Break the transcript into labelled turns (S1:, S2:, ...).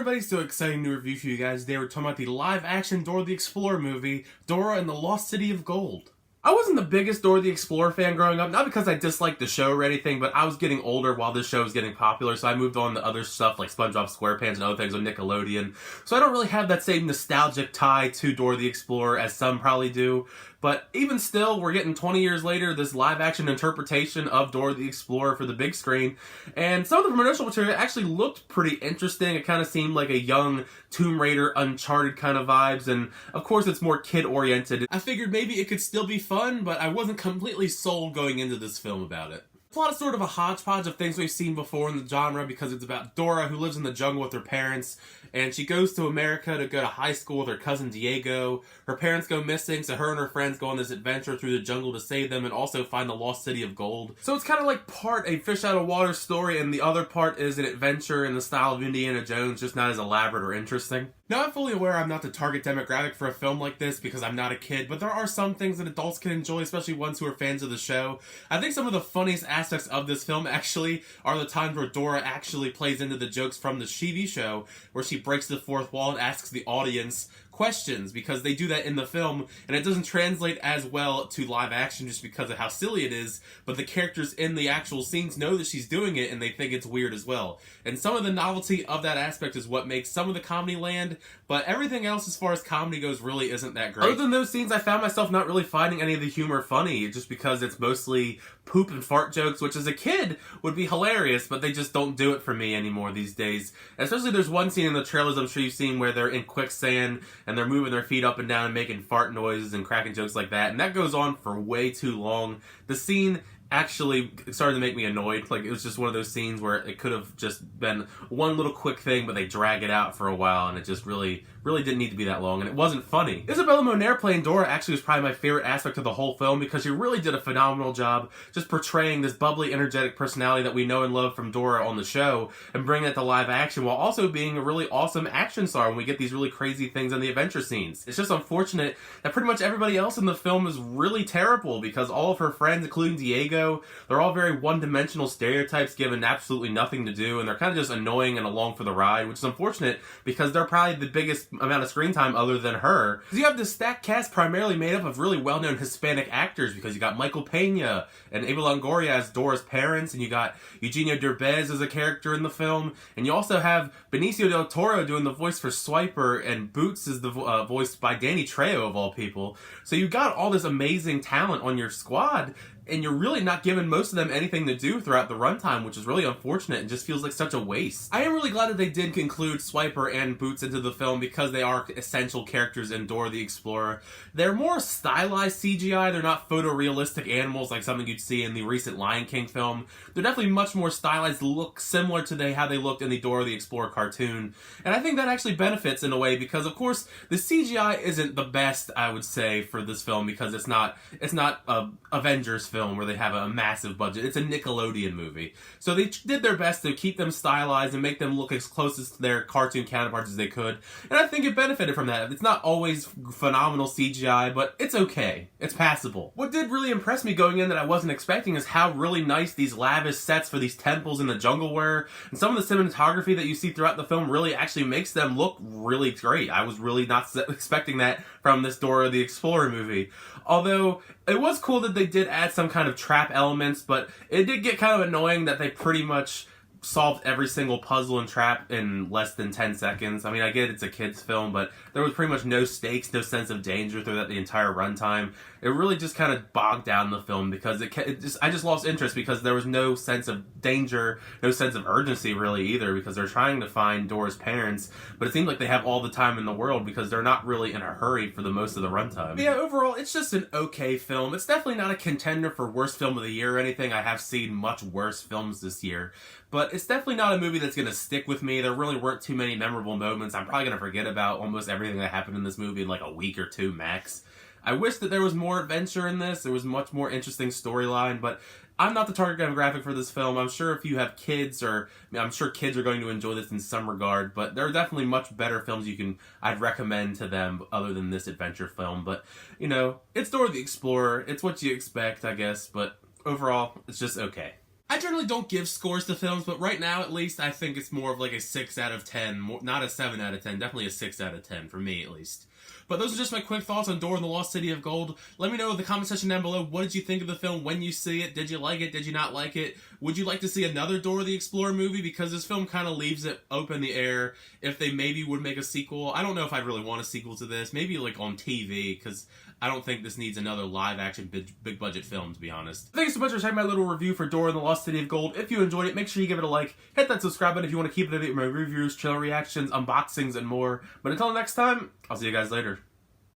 S1: everybody, so exciting new review for you guys. Today we're talking about the live-action Dora the Explorer movie, Dora and the Lost City of Gold. I wasn't the biggest Dora the Explorer fan growing up, not because I disliked the show or anything, but I was getting older while this show was getting popular, so I moved on to other stuff like SpongeBob SquarePants and other things on Nickelodeon. So I don't really have that same nostalgic tie to Dora the Explorer as some probably do. But even still, we're getting 20 years later this live-action interpretation of Dora the Explorer for the big screen. And some of the promotional material actually looked pretty interesting. It kind of seemed like a young Tomb Raider, Uncharted kind of vibes. And of course, it's more kid-oriented. I figured maybe it could still be fun, but I wasn't completely sold going into this film about it. The plot is sort of a hodgepodge of things we've seen before in the genre because it's about Dora who lives in the jungle with her parents, and she goes to America to go to high school with her cousin Diego. Her parents go missing, so her and her friends go on this adventure through the jungle to save them and also find the lost city of gold. So it's kind of like part a fish out of water story, and the other part is an adventure in the style of Indiana Jones, just not as elaborate or interesting. Now, I'm fully aware I'm not the target demographic for a film like this because I'm not a kid, but there are some things that adults can enjoy, especially ones who are fans of the show. I think some of the funniest aspects of this film actually are the times where Dora actually plays into the jokes from the TV show, where she breaks the fourth wall and asks the audience questions, because they do that in the film, and it doesn't translate as well to live action just because of how silly it is, but the characters in the actual scenes know that she's doing it and they think it's weird as well. And some of the novelty of that aspect is what makes some of the comedy land, but everything else as far as comedy goes really isn't that great. Other than those scenes, I found myself not really finding any of the humor funny, just because it's mostly poop and fart jokes, which as a kid would be hilarious, but they just don't do it for me anymore these days. Especially there's one scene in the trailers I'm sure you've seen where they're in quicksand and they're moving their feet up and down and making fart noises and cracking jokes like that, and that goes on for way too long. The scene actually started to make me annoyed. Like, it was just one of those scenes where it could have just been one little quick thing, but they drag it out for a while, and it just really didn't need to be that long, and it wasn't funny. Isabella Moner playing Dora actually was probably my favorite aspect of the whole film because she really did a phenomenal job just portraying this bubbly, energetic personality that we know and love from Dora on the show and bringing it to live action while also being a really awesome action star when we get these really crazy things in the adventure scenes. It's just unfortunate that pretty much everybody else in the film is really terrible because all of her friends, including Diego, they're all very one-dimensional stereotypes given absolutely nothing to do, and they're kind of just annoying and along for the ride, which is unfortunate because they're probably the biggest amount of screen time other than her. Because you have this stacked cast primarily made up of really well-known Hispanic actors, because you got Michael Pena and Eva Longoria as Dora's parents, and you got Eugenio Derbez as a character in the film, and you also have Benicio del Toro doing the voice for Swiper, and Boots is the voiced by Danny Trejo of all people. So you got all this amazing talent on your squad, and you're really not giving most of them anything to do throughout the runtime, which is really unfortunate and just feels like such a waste. I am really glad that they did include Swiper and Boots into the film because they are essential characters in Dora the Explorer. They're more stylized CGI, they're not photorealistic animals like something you'd see in the recent Lion King film. They're definitely much more stylized, look similar to how they looked in the Dora the Explorer cartoon. And I think that actually benefits in a way because, of course, the CGI isn't the best, I would say, for this film because it's not a Avengers film where they have a massive budget. It's a Nickelodeon movie. So they did their best to keep them stylized and make them look as close to their cartoon counterparts as they could. And I think it benefited from that. It's not always phenomenal CGI, but it's okay. It's passable. What did really impress me going in that I wasn't expecting is how really nice these lavish sets for these temples in the jungle were. And some of the cinematography that you see throughout the film really actually makes them look really great. I was really not expecting that from this Dora the Explorer movie. Although, it was cool that they did add some kind of trap elements, but it did get kind of annoying that they pretty much solved every single puzzle and trap in less than 10 seconds. I mean, I get it's a kid's film, but there was pretty much no stakes, no sense of danger throughout the entire runtime. It really just kind of bogged down the film because I just lost interest because there was no sense of danger, no sense of urgency really either, because they're trying to find Dora's parents, but it seems like they have all the time in the world because they're not really in a hurry for the most of the runtime. But yeah, overall, it's just an okay film. It's definitely not a contender for worst film of the year or anything. I have seen much worse films this year, but it's definitely not a movie that's going to stick with me. There really weren't too many memorable moments. I'm probably going to forget about almost everything that happened in this movie in like a week or two max. I wish that there was more adventure in this. There was much more interesting storyline, but I'm not the target demographic for this film. I'm sure if you have kids, I'm sure kids are going to enjoy this in some regard, but there are definitely much better films I'd recommend to them other than this adventure film. But, you know, it's Dora the Explorer. It's what you expect, I guess, but overall, it's just okay. I generally don't give scores to films, but right now, at least, I think it's more of like a 6 out of 10, not a 7 out of 10, definitely a 6 out of 10, for me at least. But those are just my quick thoughts on Dora and the Lost City of Gold. Let me know in the comment section down below, what did you think of the film when you see it? Did you like it? Did you not like it? Would you like to see another Dora the Explorer movie? Because this film kind of leaves it open in the air if they maybe would make a sequel. I don't know if I'd really want a sequel to this. Maybe like on TV, because I don't think this needs another live-action big budget film, to be honest. Thank you so much for checking my little review for Dora and the Lost City of Gold. If you enjoyed it, make sure you give it a like. Hit that subscribe button if you want to keep it up with my reviews, channel reactions, unboxings, and more. But until next time, I'll see you guys later.